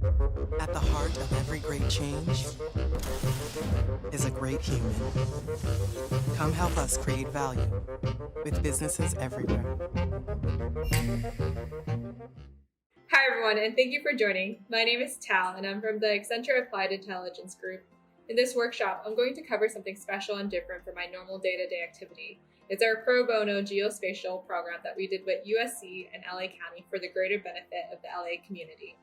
At the heart of every great change is a great human. Come help us create value with businesses everywhere. Hi, everyone, and thank you for joining. My name is Tal, and I'm from the Accenture Applied Intelligence Group. In this workshop, I'm going to cover something special and different from my normal day-to-day activity. It's our pro bono geospatial program that we did with USC and LA County for the greater benefit of the LA community.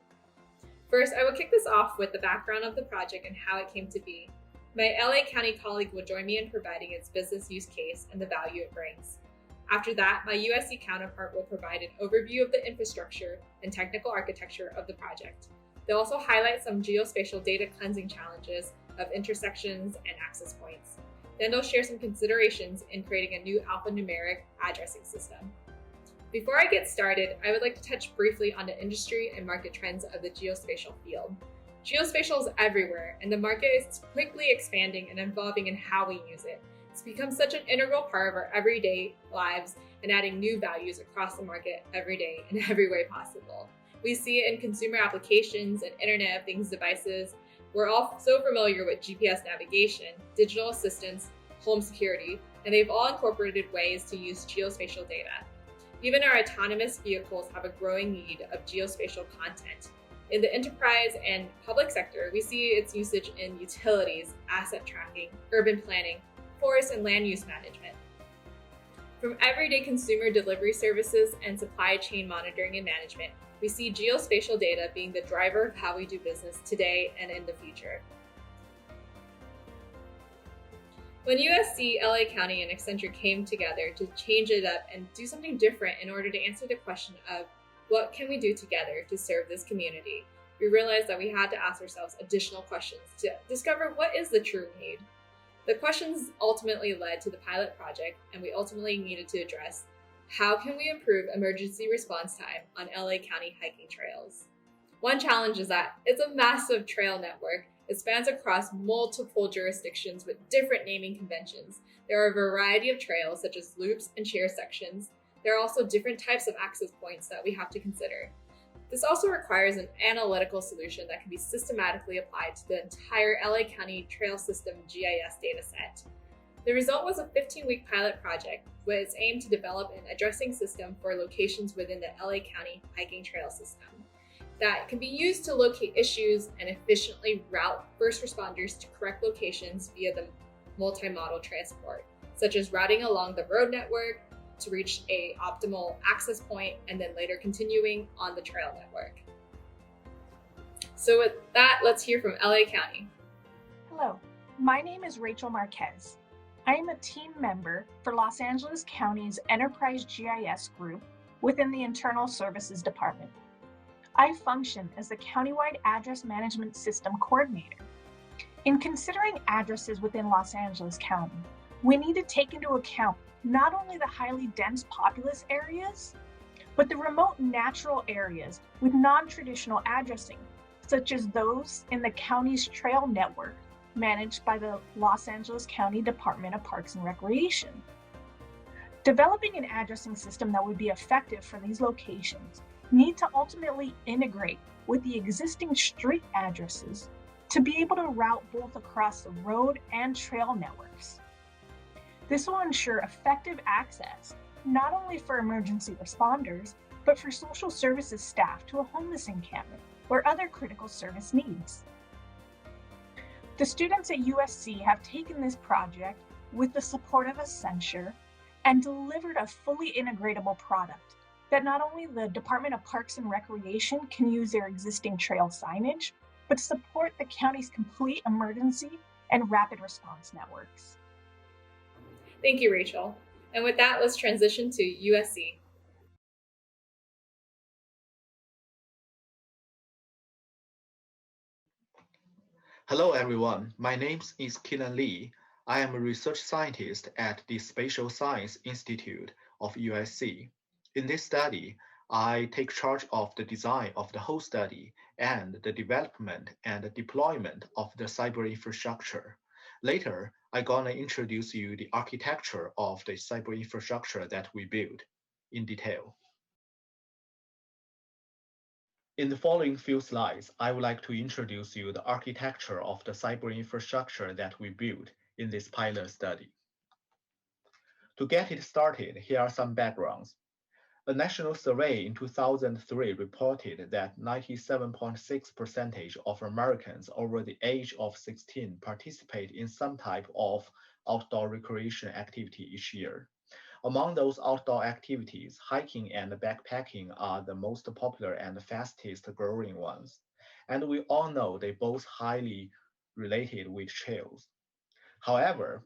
First, I will kick this off with the background of the project and how it came to be. My LA County colleague will join me in providing its business use case and the value it brings. After that, my USC counterpart will provide an overview of the infrastructure and technical architecture of the project. They'll also highlight some geospatial data cleansing challenges of intersections and access points. Then they'll share some considerations in creating a new alphanumeric addressing system. Before I get started, I would like to touch briefly on the industry and market trends of the geospatial field. Geospatial is everywhere, and the market is quickly expanding and evolving in how we use it. It's become such an integral part of our everyday lives and adding new values across the market every day in every way possible. We see it in consumer applications and Internet of Things devices. We're all so familiar with GPS navigation, digital assistance, home security, and they've all incorporated ways to use geospatial data. Even our autonomous vehicles have a growing need of geospatial content. In the enterprise and public sector, we see its usage in utilities, asset tracking, urban planning, forest and land use management. From everyday consumer delivery services and supply chain monitoring and management, we see geospatial data being the driver of how we do business today and in the future. When USC, LA County, and Accenture came together to change it up and do something different in order to answer the question of what can we do together to serve this community, we realized that we had to ask ourselves additional questions to discover what is the true need. The questions ultimately led to the pilot project, and we ultimately needed to address how can we improve emergency response time on LA County hiking trails. One challenge is that it's a massive trail network. It spans across multiple jurisdictions with different naming conventions. There are a variety of trails, such as loops and shear sections. There are also different types of access points that we have to consider. This also requires an analytical solution that can be systematically applied to the entire LA County Trail System GIS dataset. The result was a 15-week pilot project with its aim to develop an addressing system for locations within the LA County hiking trail system that can be used to locate issues and efficiently route first responders to correct locations via the multimodal transport, such as routing along the road network to reach an optimal access point and then later continuing on the trail network. So with that, let's hear from LA County. Hello, my name is Rachel Marquez. I am a team member for Los Angeles County's Enterprise GIS group within the Internal Services Department. I function as the Countywide Address Management System Coordinator. In considering addresses within Los Angeles County, we need to take into account not only the highly dense populous areas, but the remote natural areas with non-traditional addressing, such as those in the county's trail network managed by the Los Angeles County Department of Parks and Recreation. Developing an addressing system that would be effective for these locations need to ultimately integrate with the existing street addresses to be able to route both across the road and trail networks. This will ensure effective access, not only for emergency responders, but for social services staff to a homeless encampment or other critical service needs. The students at USC have taken this project with the support of Accenture and delivered a fully integratable product that not only the Department of Parks and Recreation can use their existing trail signage, but support the county's complete emergency and rapid response networks. Thank you, Rachel. And with that, let's transition to USC. Hello everyone, my name is Kieran Lee. I am a research scientist at the Spatial Science Institute of USC. In this study, I take charge of the design of the whole study and the development and deployment of the CyberInfrastructure. Later, I'm gonna introduce you the architecture of the CyberInfrastructure that we build in detail. In the following few slides, I would like to introduce you the architecture of the cyber infrastructure that we built in this pilot study. To get it started, here are some backgrounds. A national survey in 2003 reported that 97.6% of Americans over the age of 16 participate in some type of outdoor recreation activity each year. Among those outdoor activities, hiking and backpacking are the most popular and fastest growing ones. And we all know they both highly related with trails. However,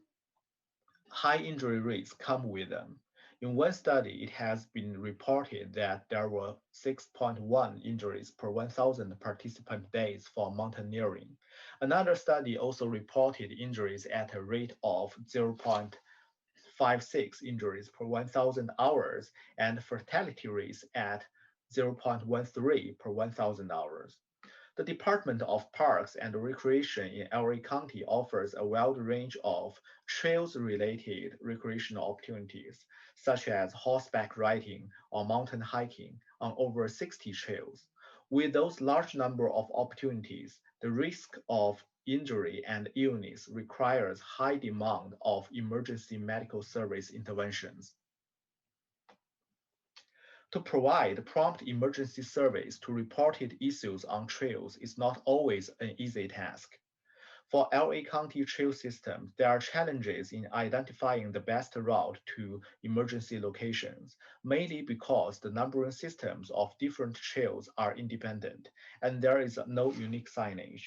high injury rates come with them. In one study, it has been reported that there were 6.1 injuries per 1,000 participant days for mountaineering. Another study also reported injuries at a rate of 0.56 injuries per 1,000 hours and fatality rates at 0.13 per 1,000 hours. The Department of Parks and Recreation in LA County offers a wide range of trails-related recreational opportunities, such as horseback riding or mountain hiking on over 60 trails. With those large number of opportunities, the risk of injury and illness requires high demand of emergency medical service interventions. To provide prompt emergency service to reported issues on trails is not always an easy task. For LA County trail systems, there are challenges in identifying the best route to emergency locations, mainly because the numbering systems of different trails are independent, and there is no unique signage.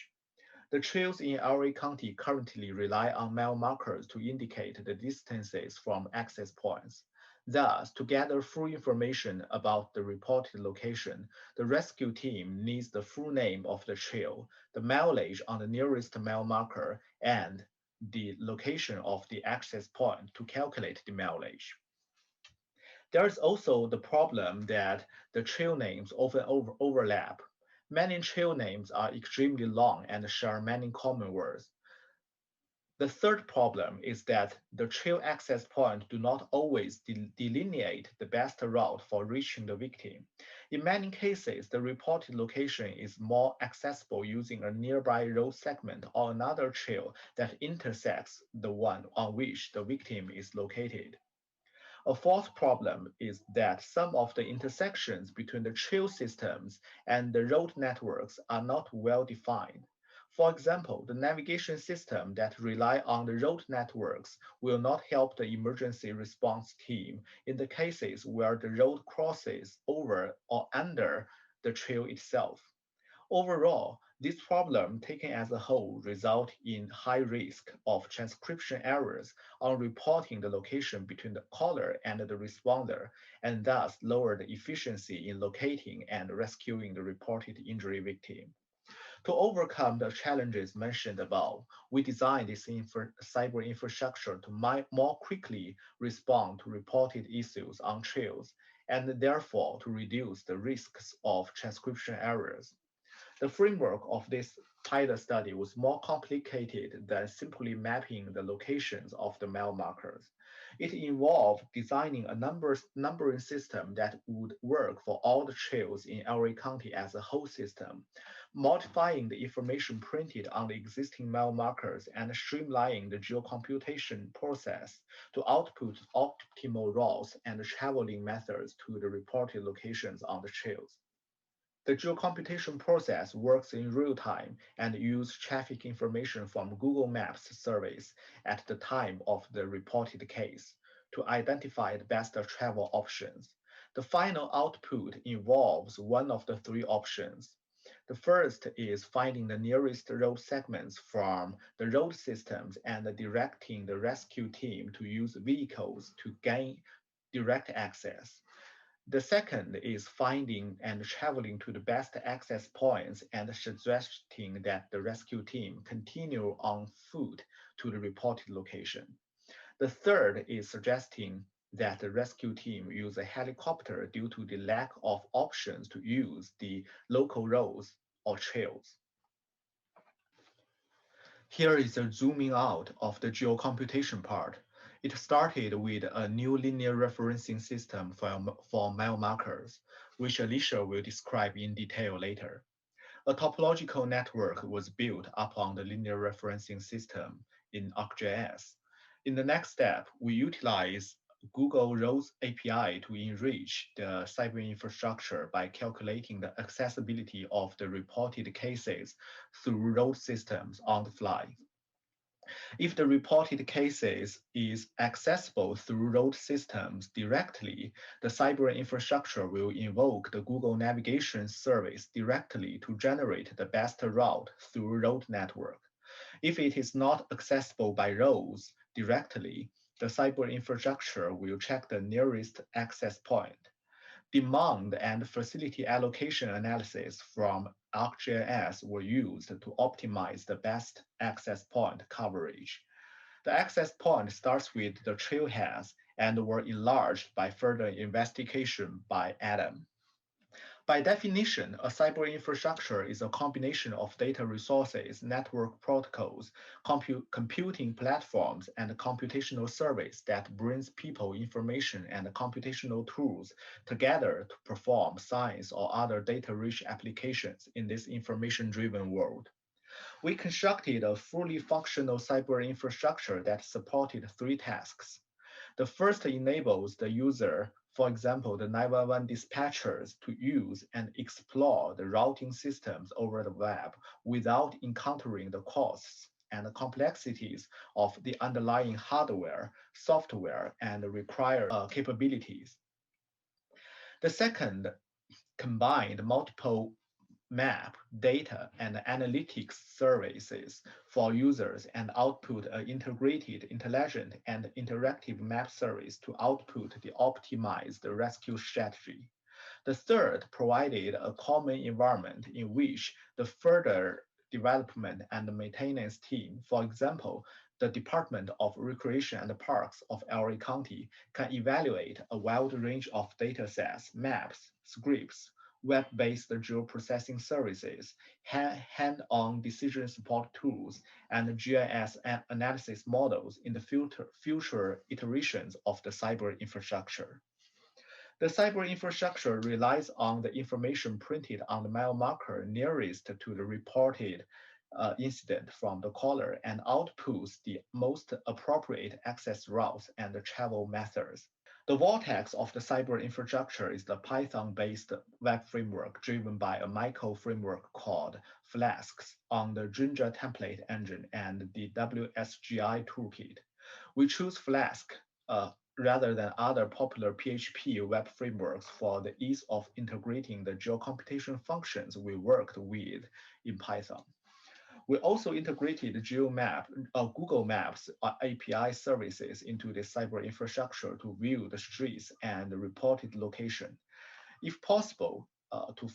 The trails in LA County currently rely on mile markers to indicate the distances from access points. Thus, to gather full information about the reported location, the rescue team needs the full name of the trail, the mileage on the nearest mile marker, and the location of the access point to calculate the mileage. There is also the problem that the trail names often overlap. Many trail names are extremely long and share many common words. The third problem is that the trail access points do not always delineate the best route for reaching the victim. In many cases, the reported location is more accessible using a nearby road segment or another trail that intersects the one on which the victim is located. A fourth problem is that some of the intersections between the trail systems and the road networks are not well defined. For example, the navigation system that rely on the road networks will not help the emergency response team in the cases where the road crosses over or under the trail itself. Overall, this problem taken as a whole result in high risk of transcription errors on reporting the location between the caller and the responder, and thus lower the efficiency in locating and rescuing the reported injury victim. To overcome the challenges mentioned above, we designed this cyber infrastructure to more quickly respond to reported issues on trails, and therefore to reduce the risks of transcription errors. The framework of this pilot study was more complicated than simply mapping the locations of the mile markers. It involved designing a numbering system that would work for all the trails in LA County as a whole system, modifying the information printed on the existing mile markers and streamlining the geocomputation process to output optimal routes and traveling methods to the reported locations on the trails. The geocomputation process works in real time and uses traffic information from Google Maps surveys at the time of the reported case to identify the best travel options. The final output involves one of the three options. The first is finding the nearest road segments from the road systems and directing the rescue team to use vehicles to gain direct access. The second is finding and traveling to the best access points and suggesting that the rescue team continue on foot to the reported location. The third is suggesting that the rescue team use a helicopter due to the lack of options to use the local roads or trails. Here is a zooming out of the geocomputation part. It started with a new linear referencing system for mile markers, which Alicia will describe in detail later. A topological network was built upon the linear referencing system in ArcGIS. In the next step, we utilize Google Roads API to enrich the cyber infrastructure by calculating the accessibility of the reported cases through road systems on the fly. If the reported cases is accessible through road systems directly, the cyber infrastructure will invoke the Google Navigation Service directly to generate the best route through road network. If it is not accessible by roads directly, the cyber infrastructure will check the nearest access point. Demand and facility allocation analysis from ArcGIS were used to optimize the best access point coverage. The access point starts with the trailheads and were enlarged by further investigation by Adam. By definition, a cyber infrastructure is a combination of data resources, network protocols, computing platforms, and computational service that brings people, information, and computational tools together to perform science or other data-rich applications in this information-driven world. We constructed a fully functional cyber infrastructure that supported three tasks. The first enables the user, for example, the 911 dispatchers, to use and explore the routing systems over the web without encountering the costs and the complexities of the underlying hardware, software, and required capabilities. The second combined multiple map, data, and analytics services for users and output an integrated, intelligent, and interactive map service to output the optimized rescue strategy. The third provided a common environment in which the further development and maintenance team, for example, the Department of Recreation and Parks of LA County, can evaluate a wide range of datasets, maps, scripts, web-based geoprocessing services, hand-on decision support tools, and GIS analysis models in the future iterations of the cyber infrastructure. The cyber infrastructure relies on the information printed on the mile marker nearest to the reported incident from the caller and outputs the most appropriate access routes and travel methods. The vortex of the cyber infrastructure is the Python-based web framework driven by a micro-framework called Flasks on the Jinja template engine and the WSGI toolkit. We choose Flask rather than other popular PHP web frameworks for the ease of integrating the geocomputation functions we worked with in Python. We also integrated Google Maps API services into the cyber infrastructure to view the streets and the reported location. If possible, to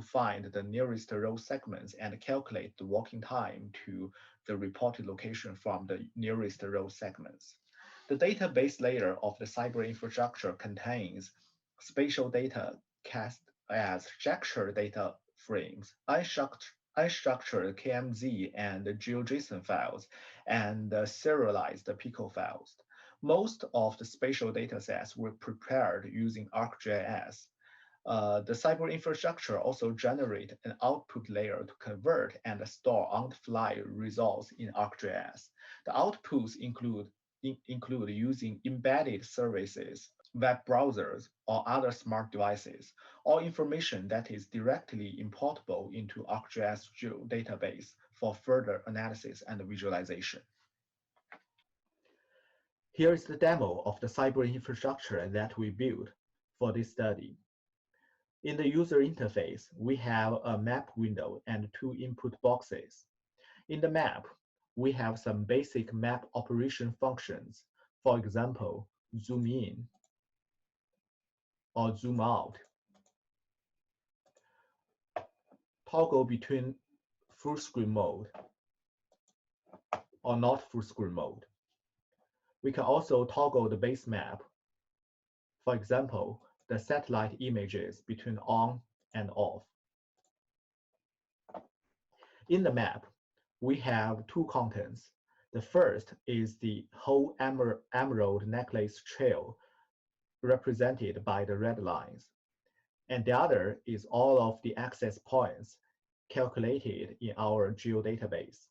find the nearest road segments and calculate the walking time to the reported location from the nearest road segments. The database layer of the cyber infrastructure contains spatial data cast as structured data frames, unstructured KMZ and GeoJSON files, and serialized Pico files. Most of the spatial datasets were prepared using ArcGIS. The cyber infrastructure also generates an output layer to convert and store on-the-fly results in ArcGIS. The outputs include using embedded services, web browsers, or other smart devices, or information that is directly importable into ArcGIS database for further analysis and visualization. Here is the demo of the cyber infrastructure that we built for this study. In the user interface, we have a map window and two input boxes. In the map, we have some basic map operation functions. For example, zoom in or zoom out, toggle between full screen mode or not full screen mode. We can also toggle the base map. For example, the satellite images between on and off. In the map, we have two contents. The first is the whole Emerald Necklace Trail, represented by the red lines. And the other is all of the access points calculated in our geodatabase.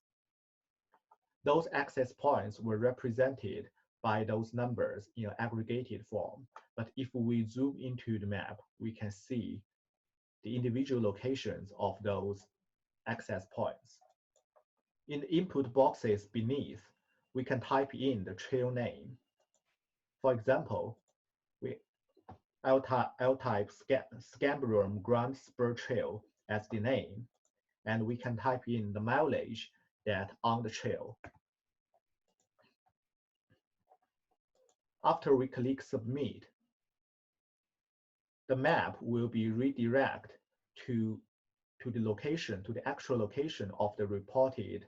Those access points were represented by those numbers in an aggregated form. But if we zoom into the map, we can see the individual locations of those access points. In the input boxes beneath, we can type in the trail name. For example, I'll type Scambrum Grand Spur Trail as the name, and we can type in the mileage that on the trail. After we click Submit, the map will be redirected to the location, to the actual location of the reported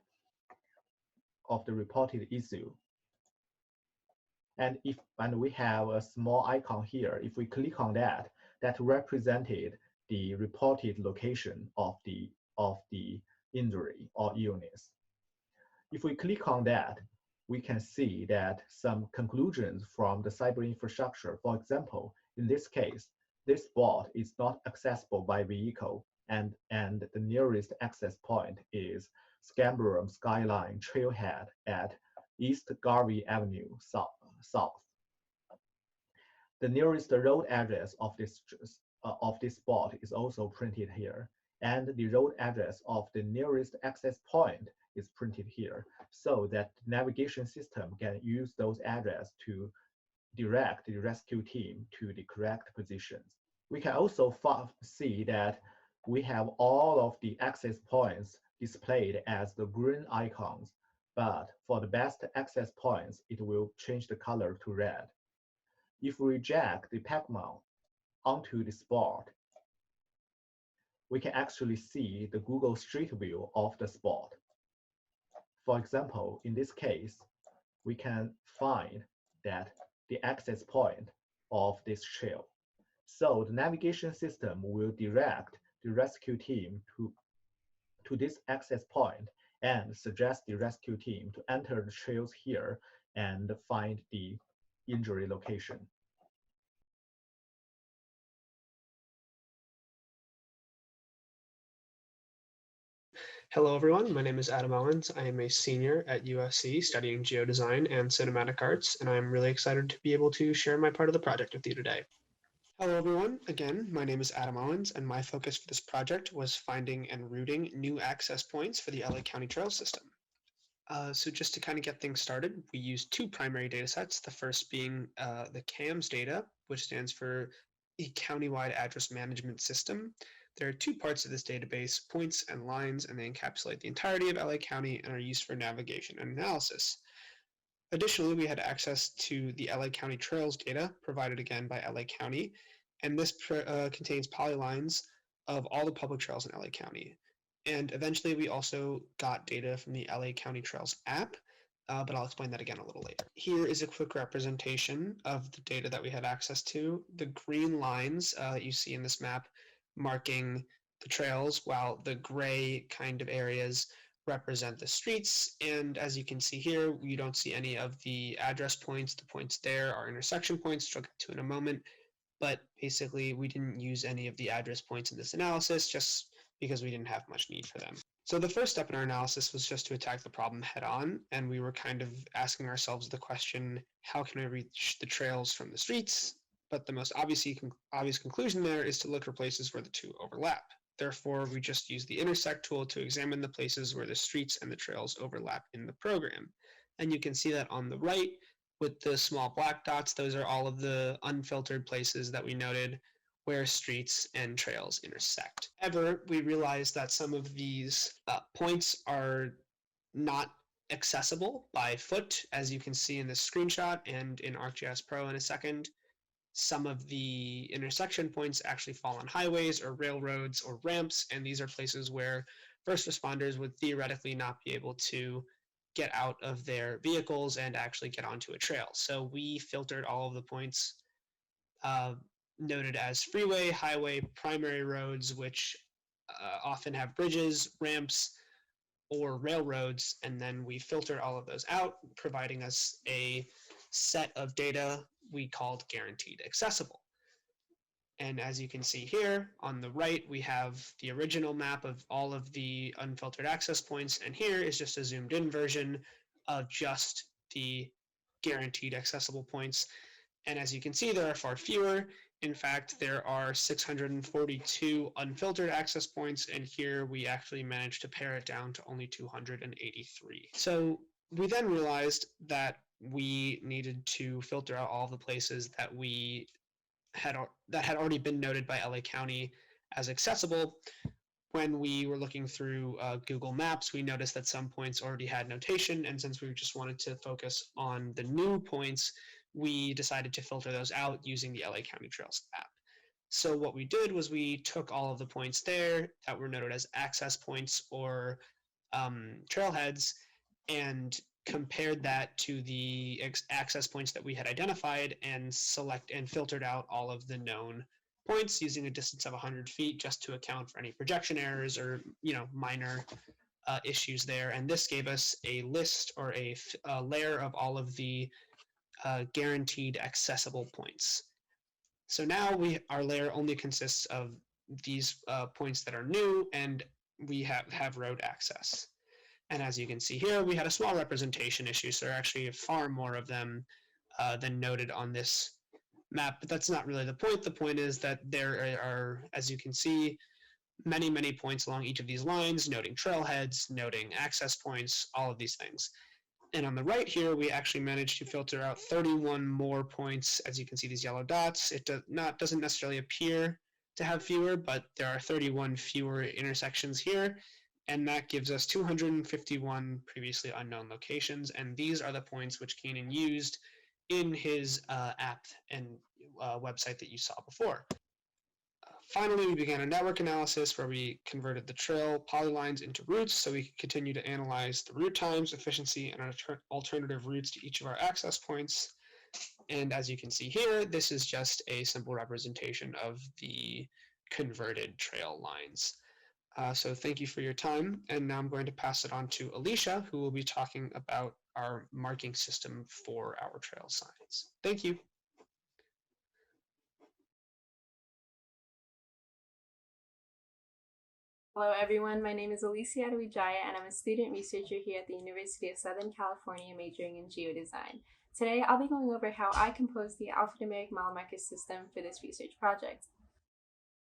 issue. And we have a small icon here. If we click on that, that represented the reported location of the injury or illness. If we click on that, we can see that some conclusions from the CyberInfrastructure. For example, in this case, this spot is not accessible by vehicle, and the nearest access point is Scambrum Skyline Trailhead at East Garvey Avenue South. The nearest road address of this spot is also printed here, and the road address of the nearest access point is printed here, so that the navigation system can use those addresses to direct the rescue team to the correct positions. We can also see that we have all of the access points displayed as the green icons, but for the best access points, it will change the color to red. If we drag the Pac-Man onto the spot, we can actually see the Google Street View of the spot. For example, in this case, we can find that the access point of this trail. So the navigation system will direct the rescue team to this access point and suggest the rescue team to enter the trails here and find the injury location. Hello, everyone. My name is Adam Owens. I am a senior at USC studying geodesign and cinematic arts, and I'm really excited to be able to share my part of the project with you today. Hello, everyone. Again, my name is Adam Owens, and my focus for this project was finding and routing new access points for the LA County Trail System. So just to kind of get things started, we used two primary data sets, the first being the CAMS data, which stands for the Countywide Address Management System. There are two parts of this database, points and lines, and they encapsulate the entirety of LA County and are used for navigation and analysis. Additionally, we had access to the LA County Trails data, provided again by LA County, and this contains polylines of all the public trails in LA County. And eventually, we also got data from the LA County Trails app, but I'll explain that again a little later. Here is a quick representation of the data that we had access to. The green lines that you see in this map marking the trails, while the gray kind of areas represent the streets. And as you can see here, we don't see any of the address points. The points there are intersection points, which I'll get to in a moment. But basically, we didn't use any of the address points in this analysis just because we didn't have much need for them. So the first step in our analysis was just to attack the problem head on, and we were kind of asking ourselves the question, how can we reach the trails from the streets? But the most obvious conclusion there is to look for places where the two overlap. Therefore, we just use the intersect tool to examine the places where the streets and the trails overlap in the program. And you can see that on the right with the small black dots, those are all of the unfiltered places that we noted where streets and trails intersect. However, we realized that some of these points are not accessible by foot, as you can see in this screenshot and in ArcGIS Pro in a second. Some of the intersection points actually fall on highways or railroads or ramps, and these are places where first responders would theoretically not be able to get out of their vehicles and actually get onto a trail. So we filtered all of the points noted as freeway, highway, primary roads, which often have bridges, ramps, or railroads, and then we filtered all of those out, providing us a set of data we called guaranteed accessible. And as you can see here on the right, we have the original map of all of the unfiltered access points, and here is just a zoomed in version of just the guaranteed accessible points. And as you can see, there are far fewer. In fact, there are 642 unfiltered access points, and here we actually managed to pare it down to only 283. So we then realized that we needed to filter out all the places that had already been noted by LA County as accessible. When we were looking through Google Maps, we noticed that some points already had notation, and since we just wanted to focus on the new points, we decided to filter those out using the LA County Trails app. So what we did was we took all of the points there that were noted as access points or trailheads and compared that to the access points that we had identified and filtered out all of the known points using a distance of 100 feet just to account for any projection errors or minor issues there. And this gave us a list or a layer of all of the guaranteed accessible points. So now our layer only consists of these points that are new, and we have road access. And as you can see here, we had a small representation issue, so there are actually far more of them than noted on this map, but that's not really the point. The point is that there are, as you can see, many, many points along each of these lines, noting trailheads, noting access points, all of these things. And on the right here, we actually managed to filter out 31 more points. As you can see, these yellow dots, it doesn't necessarily appear to have fewer, but there are 31 fewer intersections here. And that gives us 251 previously unknown locations. And these are the points which Kieran used in his app and website that you saw before. Finally, we began a network analysis where we converted the trail polylines into routes so we could continue to analyze the route times, efficiency, and alternative routes to each of our access points. And as you can see here, this is just a simple representation of the converted trail lines. So thank you for your time, and now I'm going to pass it on to Alicia, who will be talking about our marking system for our trail signs. Thank you. Hello everyone, my name is Alicia Wijaya and I'm a student researcher here at the University of Southern California majoring in geodesign. Today I'll be going over how I composed the alphanumeric mile marker system for this research project.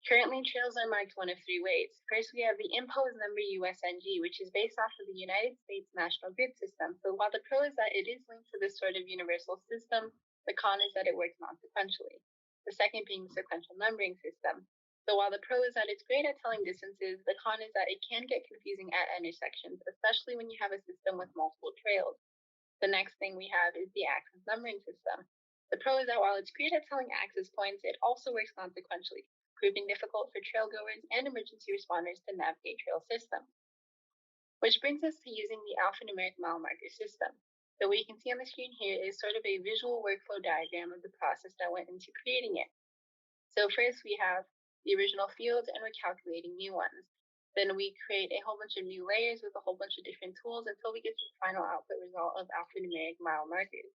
Currently, trails are marked one of three ways. First, we have the imposed number USNG, which is based off of the United States National Grid System. So while the pro is that it is linked to this sort of universal system, the con is that it works non-sequentially. The second being the sequential numbering system. So while the pro is that it's great at telling distances, the con is that it can get confusing at intersections, especially when you have a system with multiple trails. The next thing we have is the axis numbering system. The pro is that while it's great at telling axis points, it also works non-sequentially, proving difficult for trailgoers and emergency responders to navigate trail systems. Which brings us to using the alphanumeric mile marker system. So what you can see on the screen here is sort of a visual workflow diagram of the process that went into creating it. So first we have the original fields and we're calculating new ones. Then we create a whole bunch of new layers with a whole bunch of different tools until we get to the final output result of alphanumeric mile markers.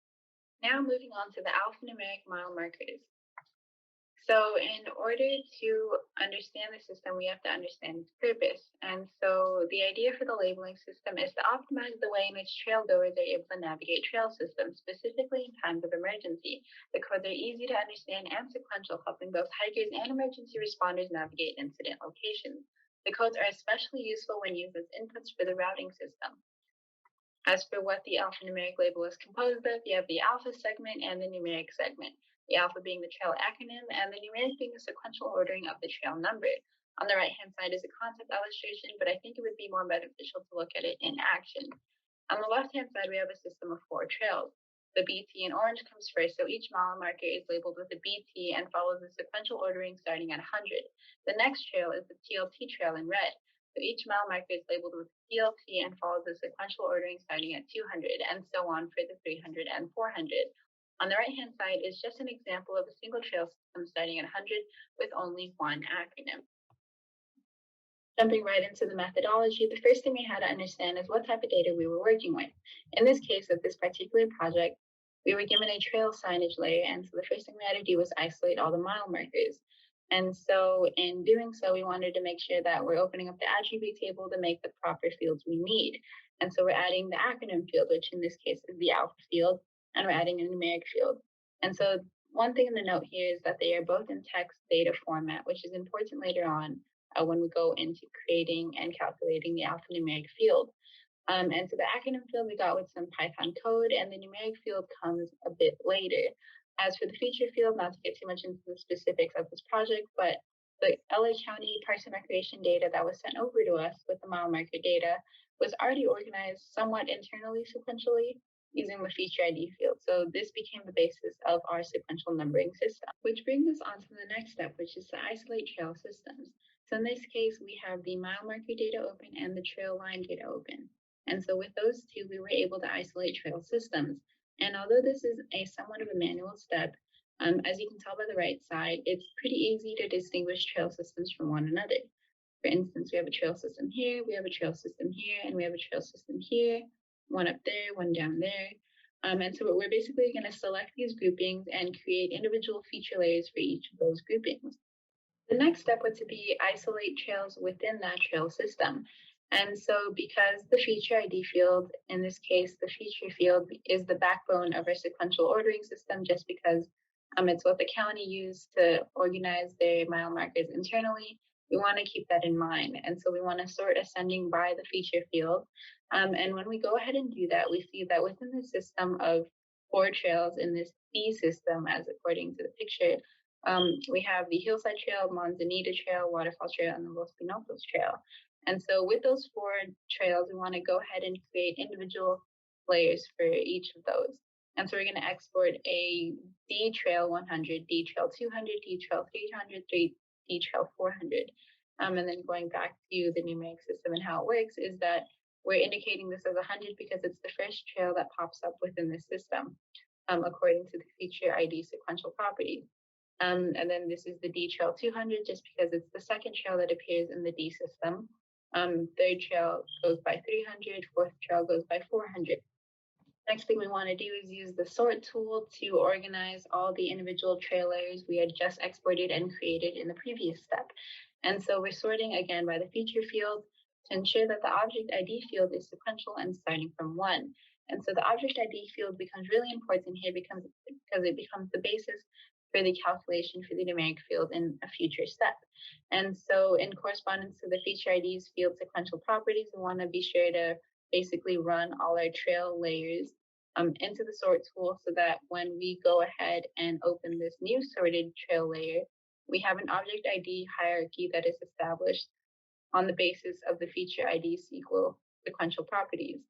Now moving on to the alphanumeric mile markers. So in order to understand the system, we have to understand its purpose. And so the idea for the labeling system is to optimize the way in which trailgoers are able to navigate trail systems, specifically in times of emergency. The codes are easy to understand and sequential, helping both hikers and emergency responders navigate incident locations. The codes are especially useful when used as inputs for the routing system. As for what the alphanumeric label is composed of, you have the alpha segment and the numeric segment. The alpha being the trail acronym, and the numeric being the sequential ordering of the trail number. On the right-hand side is a concept illustration, but I think it would be more beneficial to look at it in action. On the left-hand side, we have a system of 4 trails. The BT in orange comes first, so each mile marker is labeled with a BT and follows the sequential ordering starting at 100. The next trail is the TLT trail in red. So each mile marker is labeled with TLT and follows the sequential ordering starting at 200, and so on for the 300 and 400. On the right-hand side is just an example of a single trail system starting at 100 with only one acronym. Jumping right into the methodology, the first thing we had to understand is what type of data we were working with. In this case, of this particular project, we were given a trail signage layer, and so the first thing we had to do was isolate all the mile markers. And so in doing so, we wanted to make sure that we're opening up the attribute table to make the proper fields we need. And so we're adding the acronym field, which in this case is the alpha field, and we're adding a numeric field. And so one thing to note here is that they are both in text data format, which is important later on when we go into creating and calculating the alphanumeric field. And so the acronym field we got with some Python code, and the numeric field comes a bit later. As for the feature field, not to get too much into the specifics of this project, but the LA County Parks and Recreation data that was sent over to us with the mile marker data was already organized somewhat internally sequentially using the feature ID field. So this became the basis of our sequential numbering system, which brings us on to the next step, which is to isolate trail systems. So in this case, we have the mile marker data open and the trail line data open. And so with those two, we were able to isolate trail systems. And although this is a somewhat of a manual step, as you can tell by the right side, it's pretty easy to distinguish trail systems from one another. For instance, we have a trail system here, we have a trail system here, and we have a trail system here, one up there, one down there. And so we're basically going to select these groupings and create individual feature layers for each of those groupings. The next step would to be isolate trails within that trail system. And so because the feature ID field, in this case, the feature field is the backbone of our sequential ordering system, just because it's what the county used to organize their mile markers internally, we want to keep that in mind. And so we want to sort ascending by the feature field. And when we go ahead and do that, we see that within the system of 4 trails in this D system, as according to the picture, we have the Hillside Trail, Manzanita Trail, Waterfall Trail, and the Los Pinocos Trail. And so with those 4 trails, we want to go ahead and create individual layers for each of those. And so we're going to export a D Trail 100, D Trail 200, D Trail 300, D Trail 400. And then going back to the numeric system and how it works is that we're indicating this as 100 because it's the first trail that pops up within the system, according to the feature ID sequential property. And then this is the D Trail 200 just because it's the second trail that appears in the D system. Third trail goes by 300, fourth trail goes by 400. Next thing we want to do is use the sort tool to organize all the individual trail layers we had just exported and created in the previous step. And so we're sorting again by the feature field to ensure that the object ID field is sequential and starting from 1. And so the object ID field becomes really important here because it becomes the basis for the calculation for the numeric field in a future step. And so in correspondence to the feature ID's field sequential properties, we want to be sure to basically run all our trail layers into the sort tool so that when we go ahead and open this new sorted trail layer, we have an object ID hierarchy that is established on the basis of the feature ID's equal sequential properties.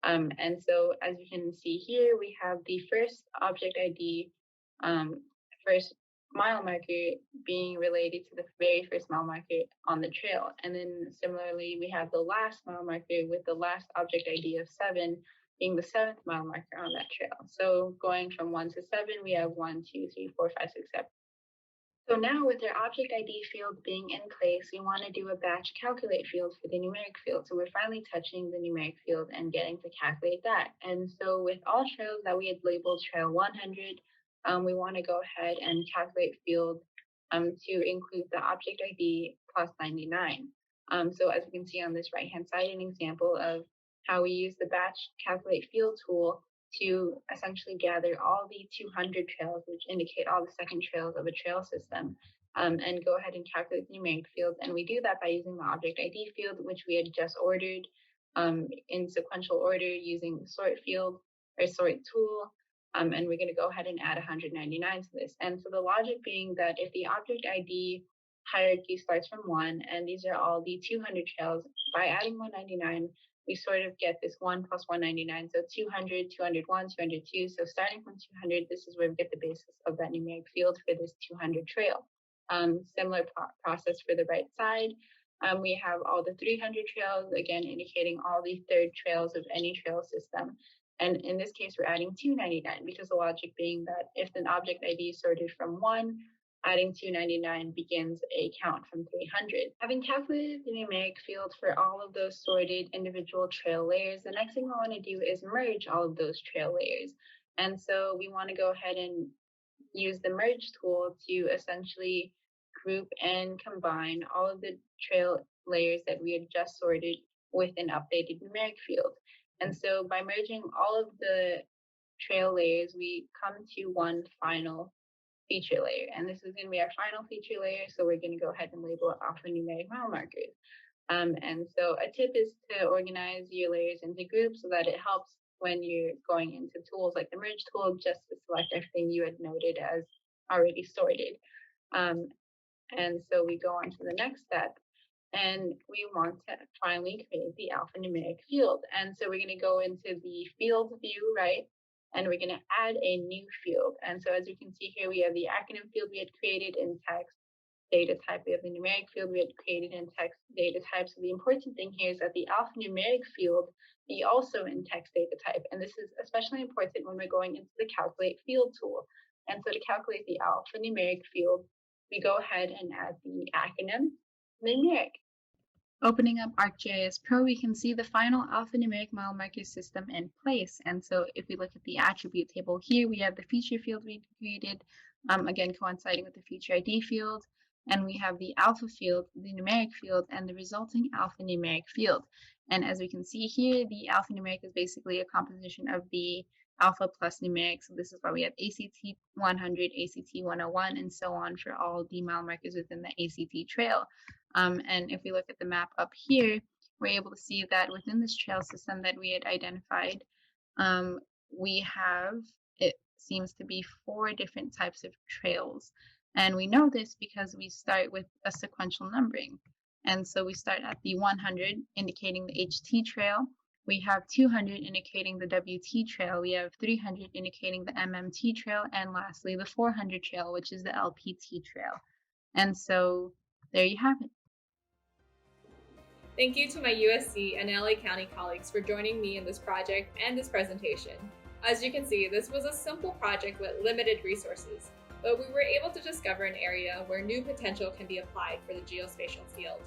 And so as you can see here, we have the first object ID, first mile marker being related to the very first mile marker on the trail. And then similarly, we have the last mile marker with the last object ID of 7 being the 7th mile marker on that trail. So going from 1 to 7, we have 1, 2, 3, 4, 5, 6, 7. So now with our object ID field being in place, we want to do a batch calculate field for the numeric field. So we're finally touching the numeric field and getting to calculate that. And so with all trails that we had labeled trail 100, we want to go ahead and calculate field to include the object ID plus 99. So as you can see on this right-hand side, an example of how we use the batch calculate field tool to essentially gather all the 200 trails, which indicate all the second trails of a trail system, and go ahead and calculate the numeric field. And we do that by using the object ID field, which we had just ordered in sequential order using the sort field or sort tool. And we're going to go ahead and add 199 to this. And so the logic being that if the object ID hierarchy starts from 1, and these are all the 200 trails, by adding 199, we sort of get this 1 plus 199, so 200, 201, 202. So starting from 200, this is where we get the basis of that numeric field for this 200 trail. Similar process for the right side. We have all the 300 trails, again, indicating all the third trails of any trail system. And in this case, we're adding 299 because the logic being that if an object ID is sorted from 1, adding 299 begins a count from 300. Having calculated the numeric field for all of those sorted individual trail layers, the next thing we want to do is merge all of those trail layers. And so we want to go ahead and use the merge tool to essentially group and combine all of the trail layers that we had just sorted with an updated numeric field. And so by merging all of the trail layers, we come to one final feature layer. And this is going to be our final feature layer. So we're going to go ahead and label it alphanumeric mile markers. And so a tip is to organize your layers into groups so that it helps when you're going into tools like the merge tool, just to select everything you had noted as already sorted. And so we go on to the next step, and we want to finally create the alphanumeric field. And so we're going to go into the field view, right? And we're going to add a new field. And so as you can see here, we have the acronym field we had created in text data type. We have the numeric field we had created in text data type. So the important thing here is that the alphanumeric field be also in text data type. And this is especially important when we're going into the calculate field tool. And so to calculate the alphanumeric field, we go ahead and add the acronym numeric. Opening up ArcGIS Pro, we can see the final alphanumeric mile marker system in place. And so if we look at the attribute table here, we have the feature field we created, again coinciding with the feature ID field. And we have the alpha field, the numeric field, and the resulting alphanumeric field. And as we can see here, the alphanumeric is basically a composition of the alpha plus numeric. So this is why we have ACT 100, ACT 101, and so on for all the mile markers within the ACT trail. And if we look at the map up here, we're able to see that within this trail system that we had identified, we have, it seems to be 4 different types of trails. And we know this because we start with a sequential numbering. And so we start at the 100, indicating the HT trail. We have 200 indicating the WT trail. We have 300 indicating the MMT trail. And lastly, the 400 trail, which is the LPT trail. And so there you have it. Thank you to my USC and LA County colleagues for joining me in this project and this presentation. As you can see, this was a simple project with limited resources, but we were able to discover an area where new potential can be applied for the geospatial field.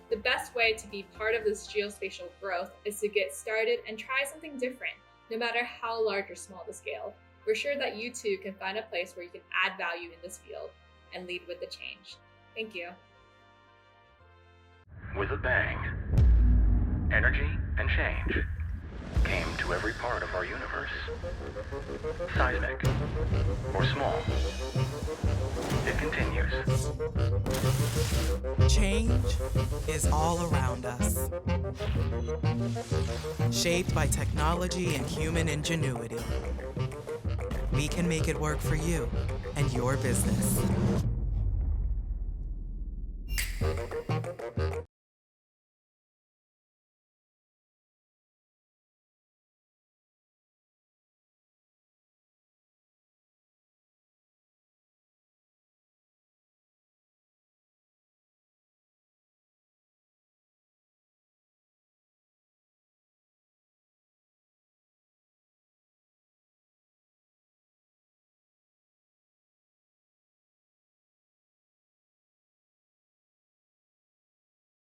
The best way to be part of this geospatial growth is to get started and try something different, no matter how large or small the scale. We're sure that you too can find a place where you can add value in this field and lead with the change. Thank you. With a bang, energy and change came to every part of our universe. Seismic or small, it continues. Change is all around us, shaped by technology and human ingenuity. We can make it work for you and your business.